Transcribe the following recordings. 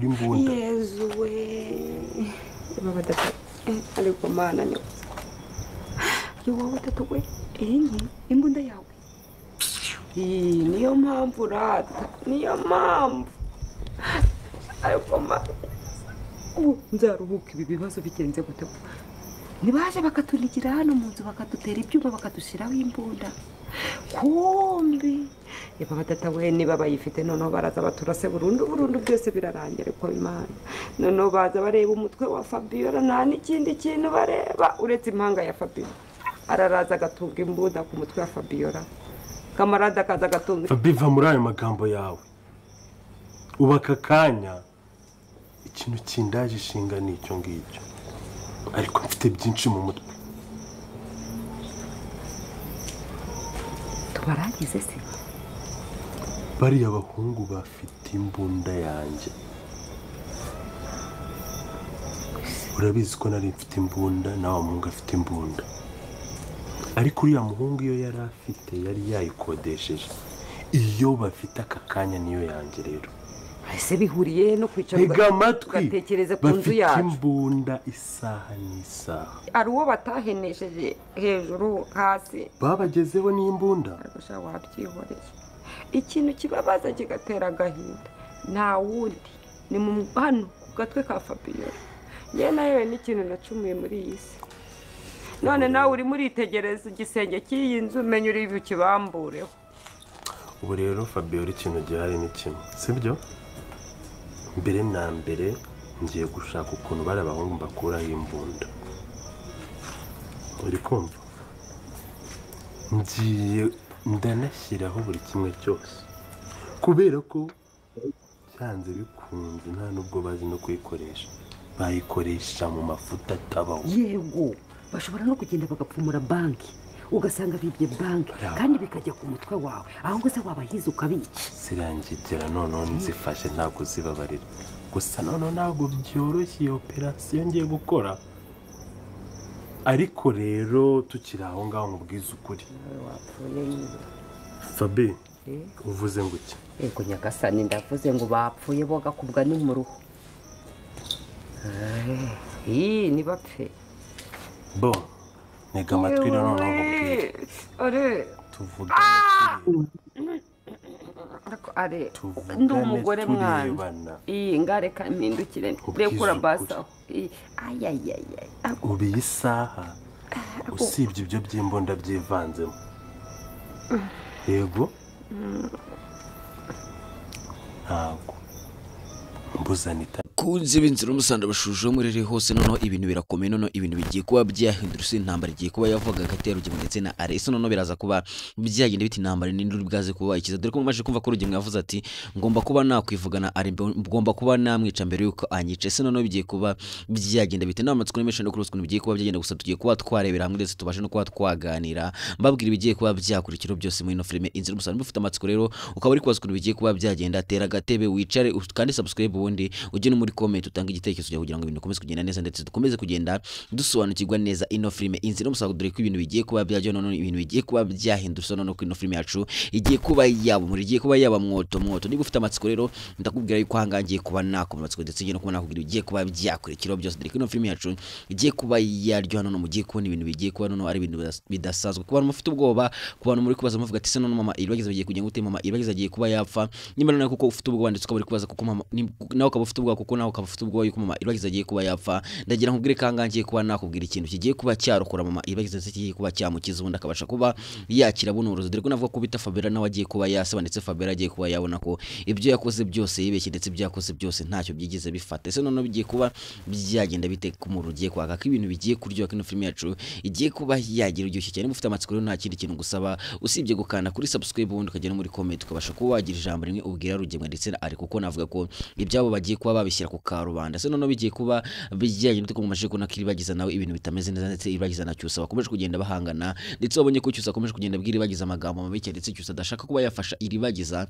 kugura imbunda. Yezu we baba data ariko mana nyo wowe tatu we imbunda yawe niyo mpamvu rata niyo mpamvu ariko mana nzaruhuka ibi bibazo bigenze gute nibaje bakatunigira hano mu nzu bakadutera ibyuma bakadushyiraho imbunda kumbi baba data we niba bayifite noneho baraza baturase burundu byose birarangira ko Imana noneho baza bareba umutwe wa Fabiola nta n'ikindi kintu bareba uretse impanga ya Fabiola araraza agatunga imbunda ku mutwe wa Fabiola kamarada akaza agatunga biva muri ayo magambo yawe ubaka kanya ikintu kindaje ishinga n'icyo ngicyo ariko mfite byinshi mu mutwe tubaragize se bariya abahungu bafite imbunda yanjye urabizi ko nari mfite imbunda nawe muhungu afite imbunda ariko uriya muhungu iyo yari afite yari yayikodesheje iyo bafite aka kanya niyo yanjye rero ese bihuriye no kwicara ugatekereza ku nzu yacu bafite imbunda isaha n'isaha ari uwo batahenesheje hejuru hasi babagezeho n'imbunda ariko wabyihoreye ikintu kibabaza kigatera agahinda nta wundi ni mu hano ku gatwe ka Fabiola njye nawe n'ikintu nacumuye muri iyi si none nawe uri muritegereza igisenge cy'iyi nzu menya uri bukibambureho ubu rero Fabiola ikintu gihari ni kimwe sibyo mbere na mbere ngiye gushaka ukuntu bari abahungu bakuraho imbunda uri kumva ngiye ndanashyiraho buri kimwe cyose kubera ko byanze bikunze nta nubwo bazi no kuyikoresha bayikoresha mu mafuta atabaho yego bashobora no kugenda bagapfumura banki ugasanga bibye banki kandi bikajya ku mutwe wawe ahubwo se wabahize ukabica sirangigera noneho nzifashe ntabwo zibabarira gusa noneho ntabwo byoroshye iyo operasiyo ngiye gukora ariko rero tukiri aho ngaho nkubwiza ukuri Fabi uvuze ngo iki yego nyagasani ndavuze ngo bapfuye boga kubwa ni mu ruhu ni bapfe bo nega amatwi noneho nkubwire tuvuga are ndi umugore mwana ngareka mpindukire rekura basa ayayayay ubu iyi saha usibye ibyo by'imbunda byivanzemo yego ntabwo mbuzanita kunze b'inzira umusanda bashuje muri hose noneho ibintu birakomeye noneho ibintu bigiye kuba byahinduruse intambara igiye kuba yavuga hagati ya Rugema ndetse na Alex noneho biraza kuba byagenda biti intambara n'induru bwaze kuba ikiza dore ko mumaje kumva ko Rugema yavuze ati ngomba kuba nakwivugana ari ngomba kuba namwica mbere yuko anyice se noneho bigiye kuba byagenda biti n'amatsiko n'imesha no kuruswa bigiye kuba byagenda gusa tugiye kuba twarebera hamwe ndetse tubashe no kuba twaganira mbabwira ibigiye kuba byakurikira byose muri no filime inzira umusanda mufite amatsiko rero ukaba uri kubazwa bigiye kuba byagenda tera gatebe wicare kandi subscribe ubundi ujye no muri comment utanga igitekerezo kugira ngo ibintu bikomeze kugenda neza ndetse dukomeze kugenda dusobanukirwa neza ino filime inzira umusanga dore ko ibintu bigiye kuba byajya none ibintu bigiye kuba byahindurwa none ko ino filime yacu igiye kuba yaba muri igiye kuba yaba mwoto niba ufite amatsiko rero ndakubwira yuko hangangiye kuba nako amatsiko ndetse no kuba nakubwira igiye kuba byakurikira byose dore ko ino filime yacu igiye kuba yaryo hano mugiye kubona ibintu bigiye kuba none ari ibintu bidasanzwe ku bantu mufite ubwoba ku bantu muri kubaza muvuga ati se none mama iragize bigiye kujya gute mama iragize agiye kuba yapfa nyuma none kuko ufite ubwoba ndetse ukaba uri kubaza kuko mama nawe ukaba ufite ubwoba kuko nawe ukaba ufite ubwoba yuko mama iragize agiye kuba yapfa ndagira nkubwire kangangiye kuba nakubwira ikintu kigiye kuba cyarokora mama iragize ndetse kigiye kuba cyamukiza ubundi akabasha kuba yakira bunuruzo dore ko navuga ko bita Fabiola nawe agiye kuba yasaba ndetse Fabiola agiye kuba yabona ko ibyo yakoze byose yibeshye ndetse byakoze byose ntacyo byigize bifata ese none bigiye kuba byagenda bite ku muntu ugiye kwaka ko ibintu bigiye kuryoha kino filime yacu igiye kuba yagira uryoshye cyane mufite amatsiko rero nta kindi kintu gusaba usibye gukanda kuri subscribe ubundi ukagera muri comment ukabasha kuba wagira ijambo rimwe ubwira Rugema ndetse ari kuko navuga ko ibyabo bagiye kuba babishyira ku karubanda se none bigiye kuba bijyanye n'uko mumaje ko nakiribagiza nawe ibintu bitameze neza ndetse iribagiza na Cyusa bakomeje kugenda bahangana ndetse wabonye ko Cyusa akomeje kugenda bwira iribagiza amagambo mabi ndetse Cyusa adashaka kuba yafasha iribagiza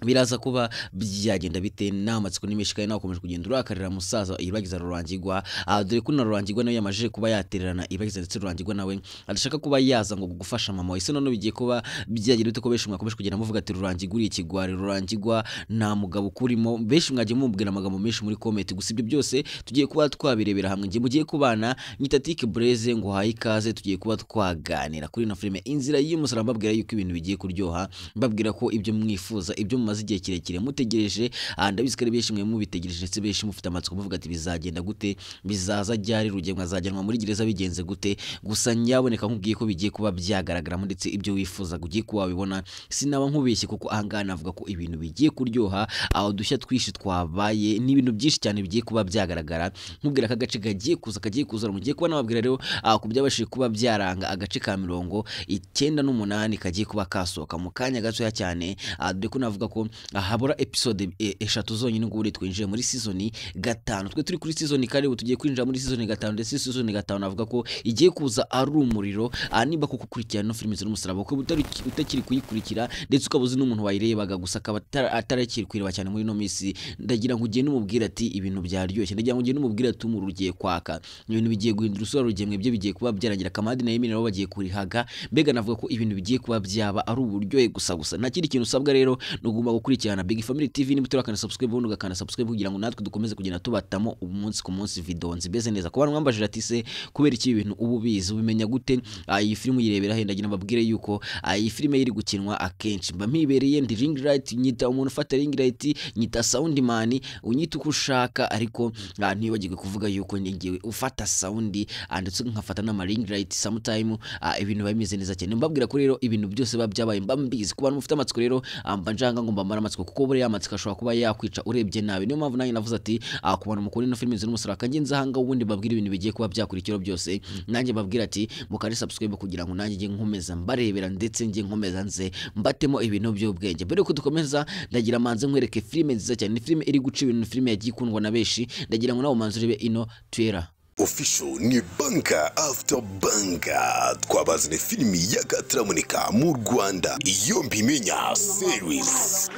biraza kuba byagenda bite n'amatsiko n'imishikaye nawe ukomeje kugenda urakarira musaza Iragiza Rurangirwa dore ko na Rurangirwa nawe yamajije kuba yatererana Iragiza ndetse Rurangirwa nawe adashaka kuba yaza ngo gufasha mama we. None bigiye kuba byagenda bite ko benshi mwakomeje kugenda muvuga ati Rurangirwa uri ikigwari, Rurangirwa nta mugabo kurimo, benshi mwagiye mubwira amagambo menshi muri comment. Gusa ibyo byose tugiye kuba twabirebera hamwe, ngiye mugiye kubana Nyitatike Blaise ngo haye ikaze, tugiye kuba twaganira kuri na filime Inzira y'Umusaraba, mbabwira yuko ibintu bigiye kuryoha, mbabwira ko ibyo mwifuza ibyo mumaze igihe kirekire mutegereje, ndabizi ko ari benshi mwe mubitegereje ndetse benshi mufite amatsiko muvuga ati bizagenda gute, bizaza ryari, rugemwe azajyanwa muri gereza bigenze gute. Gusa nyaboneka nkubwiye ko bigiye kuba byagaragaramo ndetse ibyo wifuza ugiye kuba wabibona, sinaba nkubeshye kuko ahangaha navuga ko ibintu bigiye kuryoha, aho dushya twishi twabaye n'ibintu byinshi cyane bigiye kuba byagaragara. Nkubwira ka gace kagiye kuza mugiye kuba nababwira rero ku byabashije kuba byaranga agace ka 98 kagiye kuba kasohoka mu kanya gatoya cyane, dore ko navuga ko habura episode 3 zonyine ngo twinjiye muri season 5. Twe turi kuri season kare tugiye kwinjira muri season 5 ndetse season 5 navuga ko igiye kuza ari umuriro, niba kuko kurikirana no filime z'Umusaraba ko utakiri kuyikurikira ndetse ukabuzi n'umuntu wayirebaga gusa akaba atarakiri kwireba cyane muri no misi, ndagira ngo ugende umubwira ati ibintu byaryoshye, ndagira ngo ugende umubwira ati umuru rugiye kwaka, ibintu bigiye guhindura usura rugemwe byo bigiye kuba byarangira. Kamadi na Yemini nabo bagiye kurihaga, mbega navuga ko ibintu bigiye kuba byaba ari uburyohe gusa nta kindi kintu usabwa rero no guma gukurikirana Big Family TV, ni muturakana subscribe ubundi ugakana subscribe kugira ngo natwe dukomeze kugenda tubatamo umunsi ku munsi video nzibeze neza. Kuba mwambajije ati se kubera iki ibintu ubu bizi ubimenya gute, iyi film uyirebera he, ndagira mbabwire yuko iyi film iri gukinwa akenshi mba mpibereye ndi ring light, nyita umuntu ufata ring light, nyita sound man, unyita uko ushaka, ariko ntibagirwe kuvuga yuko ngiye ufata sound ndetse nkafata na ring light sometime ibintu bimeze neza cyane. Mbabwira ko rero ibintu byose babyabaye mbambizi ku bantu mufite amatsiko rero mba njanga ngo mbamara amatsiko kuko buri amatsiko ashobora kuba yakwica urebye nabi. Niyo mpamvu nanjye navuze ati ku bantu mukuri no filime z'Umusaraba kanjye nzahanga ubundi babwira ibintu bigiye kuba byakurikira byose, nanjye babwira ati mukari subscribe kugira ngo nanjye nge nkomeza mbarebera ndetse nge nkomeza nze mbatemo ibintu by'ubwenge. Mbere ko dukomeza ndagira manze nkwereke filime nziza cyane, ni filime iri guca ibintu, filime yagiye ikundwa na benshi, ndagira ngo nawe manze urebe ino Twera Official ni banka after banka, twabazane filimi y'akataramunika mu Rwanda iyo mbimenya series.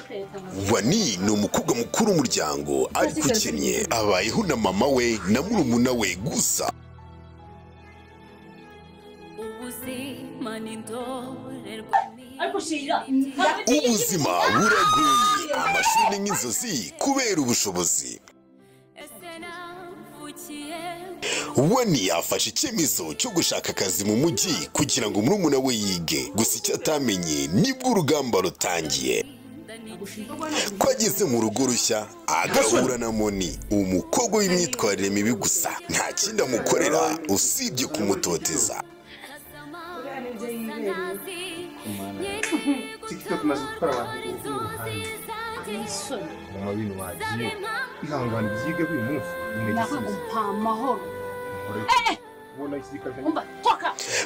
Wani ni umukobwa mukuru w'umuryango ariko ukennye, abayeho na mama we na murumuna we gusa. Ubuzima buragoye, amashuri n'inzozi kubera ubushobozi. Wani afashe icyemezo cyo gushaka akazi mu mujyi kugira ngo murumuna we yige, gusa icyo atamenye nibwo urugamba rutangiye. Kwageze mu rugo rushya agahura na Moni, umukobwa w'imyitwarire mibi gusa nta kindi amukorera usibye kumutoteza.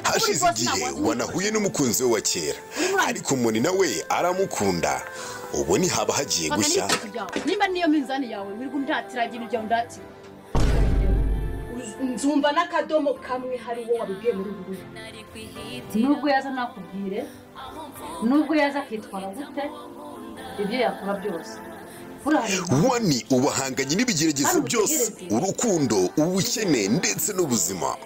Hashize igihe wanahuye n'umukunzi we wa kera, ariko Moni nawe aramukunda. Ubu ni haba hagiye gushya. Nimba niyo minzani yawe biri gundatira ikintu cyo ndati. Nzumva n'akadomo kamwe hari wo wabibwiye muri ubu. Nubwo yaza nakubwire, nubwo yaza kwitwara gute, ibyo yakora byose. Wani ubahanganye n'ibigeragezo byose, urukundo, ubukene ndetse n'ubuzima.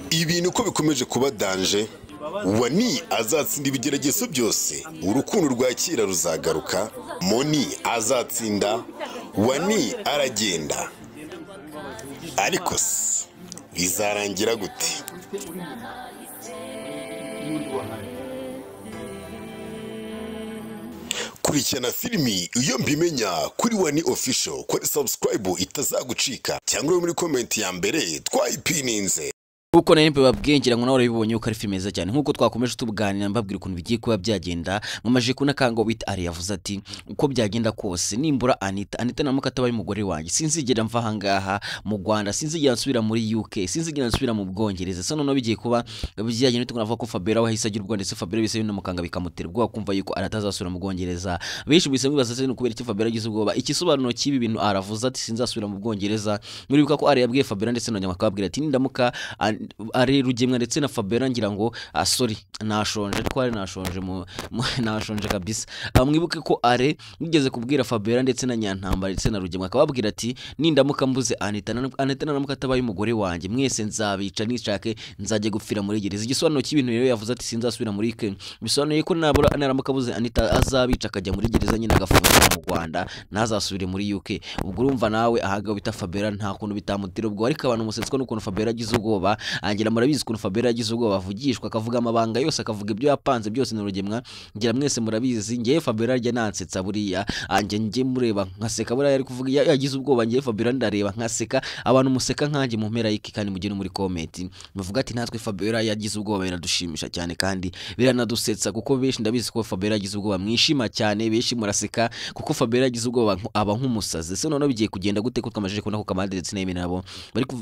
Ibintu ko bikomeje kuba danje, Wani azatsinda ibigeragezo byose, urukundo rwakira ruzagaruka, Moni azatsinda, Wani aragenda. Ariko bizarangira gute? Kurikirana filimi iyo mbimenya kuri Wani Official, kuri subscribe itazagucika, cyangwa muri comment ya mbere twayipininze. Uko na yempe babwengera ngo nawe bibonye uko ari filime nziza cyane, nkuko twakomeje tubuganira mbabwira ukuntu bigiye kuba byagenda. Mamaje kuna kango wit ari yavuze ati uko byagenda kose nimbura Anita na mukata bari mugore wanjye sinzigera mva hangaha mu Rwanda, sinzigera nsubira muri UK, sinzigera nsubira mu Bwongereza. Sano no bigiye kuba byagenda tukunavuga ko Fabera wahise agira Rwanda, se Fabera bise no mukanga bikamutera ubwo kumva yuko aratazasubira mu Bwongereza. Benshi bise mwibaza se no kubera iki Fabera agize ubwoba, ikisobanuro kibi bintu aravuze ati sinzasubira mu Bwongereza. Muri buka ko ari yabwiye Fabera ndetse no nyamakabwira ati nindamuka ari Rugemwa ndetse na Fabera ngira ngo sorry nashonje ariko ari nashonje nashonje kabisa. Mwibuke ko are nigeze kubwira Fabera ndetse na Nyantambara ndetse na Rugemwa akababwira ati nindamuka mbuze Anita naramuka atabaye umugore wanjye mwese nzabica nishake nzajye gupfira muri gereza. Igisobanuro cy'ibintu rero yavuze ati sinzasubira muri ke bisobanuye ko nabura naramuka buze Anita azabica akajya muri gereza nyine agafungwa mu Rwanda ntazasubire muri UK. Ubwo urumva nawe ahaga bita Fabera nta kuntu bitamutira ubwo ariko abantu musetswa n'ukuntu Fabera agize ubwoba angira murabizi ukuntu Fabera agize ubwoba avugishwa akavuga amabanga yose akavuga ibyo yapanze byose na Rugemwa ngira mwese murabizi ngiye Fabera arya nansetsa buriya nge mureba nkaseka buriya ari kuvuga yagize ubwoba ngiye Fabera ndareba nkaseka abantu museka nkanjye mu mpera y'iki kandi mugire muri comment muvuga ati natwe Fabera yagize ubwoba biradushimisha cyane kandi biranadusetsa kuko benshi ndabizi ko Fabera yagize ubwoba mwishima cyane benshi muraseka kuko Fabera yagize ubwoba aba nk'umusazi. Se none bigiye kugenda gute ko twamajije kubona ko Kamande ndetse n'Emine nabo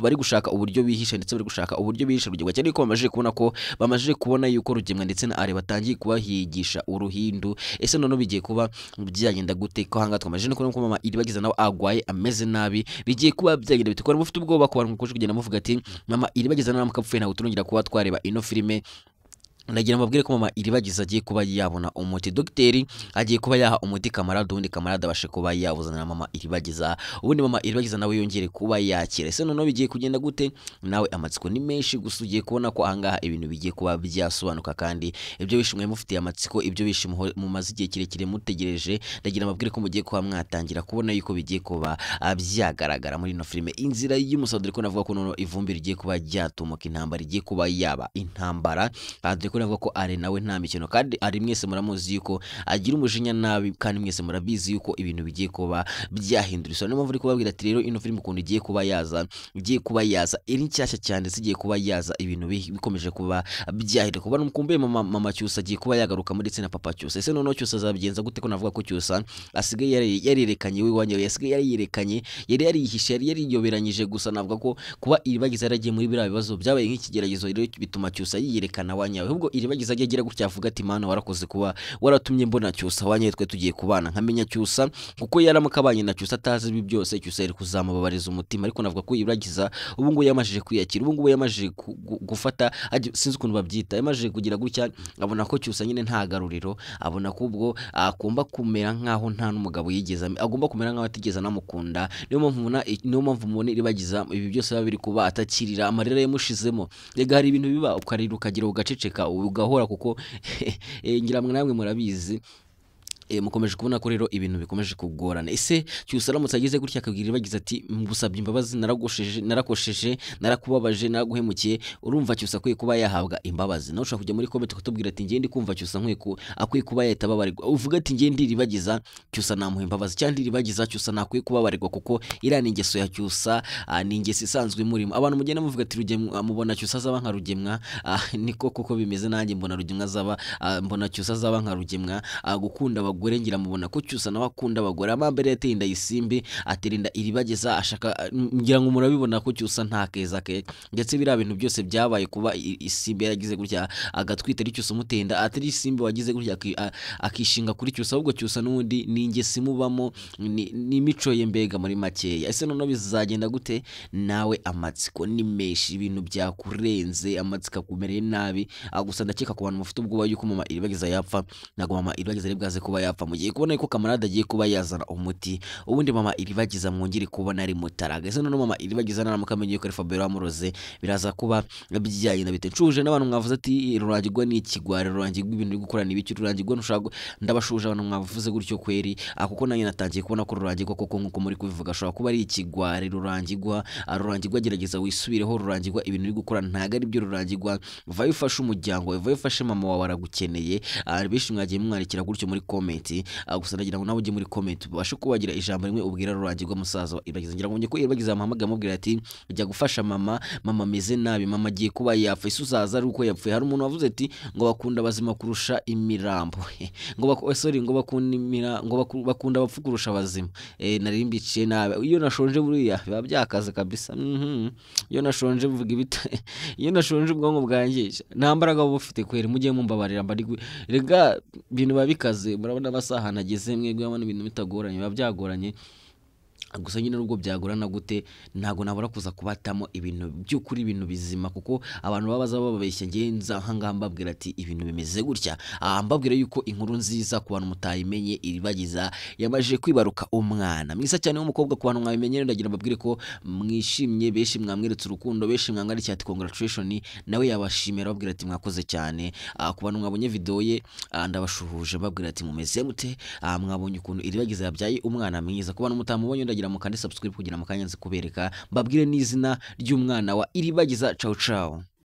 bari gushaka uburyo bihisha ndetse bari gushaka uburyo bihisha Rugemwa cyane ko bamajije kubona ko bamajije kubona yuko Rugemwa ndetse na Are batangiye kubahigisha uruhindu. Ese none bigiye kuba byagenda gute ko hanga twamajije no ko mama Iribagiza nawe agwaye ameze nabi bigiye kuba byagenda bite ko mufite ubwoba ko abantu kugenda muvuga ati mama Iribagiza naramukapfuye ntawe turongera kuba twareba ino filime. Nagira mbabwire ko mama Iribagiza agiye kuba yabona umuti dogiteri agiye kuba yaha umuti Kamarade ubundi Kamarade abashe kuba yawuzana mama Iribagiza ubundi mama Iribagiza nawe yongere kuba yakira. Ese none bigiye kugenda gute nawe amatsiko ni menshi gusa ugiye kubona ko ahangaha ibintu bigiye kuba byasobanuka kandi ibyo bishimwe mufitiye amatsiko ibyo bishimo mu mazigiye kirekire mutegereje. Ndagira mbabwire ko mugiye kuba mwatangira kubona yuko bigiye kuba byagaragara muri no filime inzira y'umusaduri ko navuga ko none ivumbi rigiye kuba ryatumuka intambara igiye kuba yaba intambara navuga ko Are nawe nta mikino kandi ari mwese muramuzi yuko agira umujinya nabi kandi mwese murabizi yuko ibintu bigiye kuba byahindura. So niyo mpamvu uri kubabwira ati rero ino film ukuntu igiye kuba yaza iri nshyashya cyane zigiye kuba yaza ibintu bikomeje kuba byahindura kuba mukumbuye mama Cyusa agiye kuba yagaruka muri ndetse na papa Cyusa. Ese none Cyusa azabigenza gute ko navuga ko Cyusa asigaye yarirekanye we wanye yasigaye yarirekanye yari yarihishe yari yariyoberanyije gusa navuga ko kuba Iribagiza yaragiye muri bira bibazo byabaye nk'ikigeragezo rero bituma Cyusa yiyerekana wanyawe ahubwo Iribagiza agira gutya avuga ati mana warakoze kuba waratumye mbona Cyusa wanye twe tugiye kubana nkamenya Cyusa kuko yaramukabanye na Cyusa atazi ibi byose Cyusa yari kuzamubabariza umutima ariko navuga ko Iribagiza ubu ngo yamajije kwiyakira ubu ngo yamajije gufata sinzi ukuntu babyita yamajije kugira gutya abona ko Cyusa nyine nta garuriro abona ko ubwo akumba kumera nkaho nta n'umugabo yigeza agomba kumera nkaho atigeza namukunda. Niyo mpamvu mubona Iribagiza ibi byose babiri kuba atakirira amarira yamushizemo rega hari ibintu biba ukarira ukagira ugaceceka ugahora kuko ngira namwe murabizi mukomeje kubona ko rero ibintu bikomeje kugorana. Ese Cyusa aramutse agize gutya akabwira Iribagiza ati ngusabye imbabazi narakosheje narakubabaje naraguhemukiye urumva Cyusa akwiye kuba yahabwa imbabazi. Nawe ushaka kujya muri comment kutubwira ati ngiye ndi kumva Cyusa akwiye kuba yatababarirwa uvuga ati ngiye ndi Iribagiza Cyusa namuha imbabazi cyangwa Iribagiza Cyusa nakwiye kubabarirwa kuko irani ingeso ya Cyusa ni ingeso isanzwe murimo. Abantu mugenda muvuga ati Rugemwa mubona Cyusa azaba nka Rugemwa niko kuko bimeze nanjye mbona Rugemwa azaba mbona Cyusa azaba nka Rugemwa gukunda abagore ngira mubona ko Cyusa nawe akunda abagore amambere yateye inda yisimbi aterinda Iribagiza ashaka ngira ngo murabibona ko Cyusa nta keza ke ndetse bira bintu byose byabaye kuba isimbi yaragize gutya agatwita ari Cyusa umutenda atari isimbi wagize gutya akishinga kuri Cyusa ahubwo Cyusa n'undi ningesi mubamo ni mico ye mbega muri makeya. Ese none bizagenda gute nawe amatsiko ni meshi ibintu byakurenze amatsika kumereye nabi gusa ndakeka ku bantu mufite ubwoba yuko mama Iribagiza yapfa nago mama Iribagiza ribwaze kuba yapfa mugiye kubona yuko Kamarade agiye kuba yazana umuti ubundi mama Iribagiza mwongere kubona ari mutaraga. Ese none mama Iribagiza naramukamenye yuko ari Fabero amuroze biraza kuba byayina bite ncuje n'abantu mwavuze ati rurangirwa n'ikigware rurangirwa ibintu byo gukorana ibiki rurangirwa ntushaka ndabashuje abantu mwavuze gutyo kweri kuko nanjye natangiye kubona ko rurangirwa koko nkuko muri kubivuga ashobora kuba ari ikigware rurangirwa gerageza wisubireho rurangirwa ibintu byo gukorana ntago ari byo rurangirwa vayo ufashe umuryango vayo ufashe mama wawe aragukeneye bishi mwagiye mwandikira gutyo muri comment gusa ndagira ngo nawe ujye muri comment ubashe kubagira ijambo rimwe ubwira rurangirwa musaza Iribagiza ngira ngo ko Iribagiza amahamagara mubwira ati ujya gufasha mama meze nabi mama agiye kuba yapfa isuzaza ari uko yapfuye. Hari umuntu wavuze ati ngo bakunda bazima kurusha imirambo ngo bakunda abapfu kurusha abazima narimbiciye nabi iyo nashonje buriya biba byakaze kabisa iyo nashonje mvuga ibita iyo nashonje ubwonko bwanjye nta mbaraga bufite kweri mujye mumbabarira mbari rega bintu babikaze murabona abasaha nageze mwebwe abana ibintu bitagoranye biba byagoranye gusa nyine nubwo byagorana gute ntago nabura kuza kubatamo ibintu by'ukuri, ibintu bizima, kuko abantu babaza bababeshya ngenza nkangaha mbabwira ati ibintu bimeze gutya, mbabwira yuko inkuru nziza ku bantu mutayimenye Iribagiza yamaje kwibaruka umwana mwiza cyane w'umukobwa. Ku bantu mwabimenye ndagira mbabwire ko mwishimye, benshi mwamweretse urukundo, benshi mwangarikiye ati congratulation, nawe yabashimira babwira ati mwakoze cyane. Ku bantu mwabonye video ye ndabashuhuje mbabwira ati mumeze mute, mwabonye ukuntu Iribagiza yabyaye umwana mwiza. Ku bantu mutamubonye ndagira mukande subscribe kugira mukanya nzi kubereka mbabwire n'izina ry'umwana wa Iribagiza. Ciao ciao.